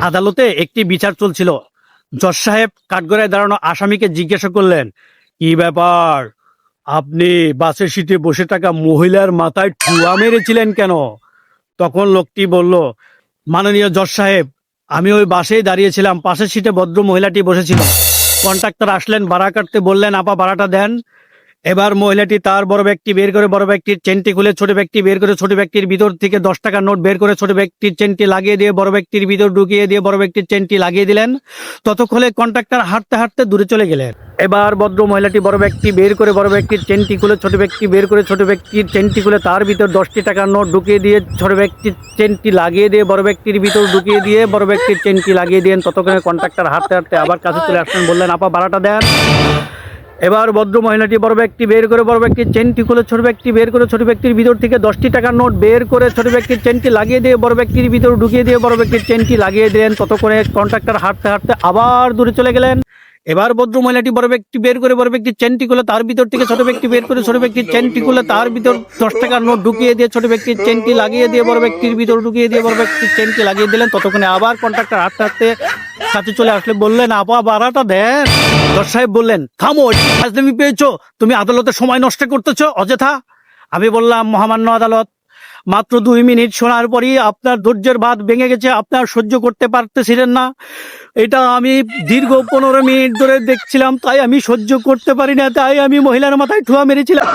আদালতে একটি বিচার চলছিল। জজ সাহেব কাঠগড়ায় দাঁড়ানো আসামিকে জিজ্ঞাসা করলেন, কি ব্যাপার, আপনি বাসের সিটে বসে থাকা মহিলার মাথায় ঠুয়া মেরেছিলেন কেন? তখন লোকটি বলল, মাননীয় জজ সাহেব, আমি ওই বাসেই দাঁড়িয়েছিলাম, পাশের সিটে ভদ্র মহিলাটি বসেছিল। কন্ট্রাক্টর আসলেন, ভাড়া কাটতে, বললেন, আপা ভাড়াটা দেন। এবার মহিলাটি তার বড় ব্যক্তি বের করে বড় ব্যক্তির চেনটি খুলে ছোট ব্যক্তি বের করে ছোট ব্যক্তির ভিতর থেকে 10 টাকার নোট বের করে ছোট ব্যক্তির চেনটি লাগিয়ে দিয়ে বড় ব্যক্তির ভিতর ঢুকিয়ে দিয়ে বড় ব্যক্তির চেনটি লাগিয়ে দিলেন। ততক্ষণে কন্ট্রাক্টর হাঁটতে হাঁটতে দূরে চলে গেলেন। এবার ভদ্র মহিলাটি বড় ব্যক্তি বের করে বড় ব্যক্তির চেনটি খুলে ছোট ব্যক্তি বের করে ছোট ব্যক্তির চেনটি খুলে তার ভিতর 10টি টাকার নোট ঢুকিয়ে দিয়ে ছোট ব্যক্তির চেনটি লাগিয়ে দিয়ে বড় ব্যক্তির ভিতর ঢুকিয়ে দিয়ে বড় ব্যক্তির চেনটি লাগিয়ে দিলেন। ততক্ষণে কন্ট্রাক্টর হাঁটতে হাঁটতে আবার কাছে চলে আসলেন, বললেন, আপা ভাড়াটা দেন। এবার ভদ্র মহিলাটি বড় ব্যক্তি বের করে বড় ব্যক্তির চেনটি খুলে ছোট ব্যক্তি বের করে ছোট ব্যক্তির ভিতর থেকে 10টি টাকার নোট বের করে ছোট ব্যক্তির চেনটি লাগিয়ে দিয়ে বড় ব্যক্তির ভিতর ঢুকিয়ে দিয়ে বড় ব্যক্তির চেনটি লাগিয়ে দিলেন। ততক্ষণে কন্ট্রাক্টর হাঁটতে হাঁটতে আবার দূরে চলে গেলেন। এবার ভদ্র মহিলাটি বড় ব্যক্তি বের করে বড় ব্যক্তির চেনটি খুলে তার ভিতর থেকে ছোট ব্যক্তি বের করে ছোট ব্যক্তির চেনটি খুলে তার ভিতর 10 টাকার নোট ঢুকিয়ে দিয়ে ছোট ব্যক্তির চেনটি লাগিয়ে দিয়ে বড় ব্যক্তির ভিতর ঢুকিয়ে দিয়ে বড় ব্যক্তির চেনটি লাগিয়ে দিলেন। ততক্ষণে আবার কন্ট্রাক্টর হাঁটতে হাঁটতে কাছে চলে আসলে, বললেন, আপা ভাড়াটা দেন। জজ সাহেব বললেন, থামো, ফাজলামি পেয়েছো, তুমি আদালতে সময় নষ্ট করতেছো অযথা। আমি বললাম, মহামান্য আদালত, মাত্র 2 মিনিট শোনার পরই আপনার ধৈর্যের বাঁধ ভেঙে গেছে, আপনার সহ্য করতে পারতেছিলেন না। এটা আমি দীর্ঘ 15 মিনিট ধরে দেখছিলাম, তাই আমি সহ্য করতে পারি না, তাই আমি মহিলার মাথায় ঠুয়া মেরেছিলাম।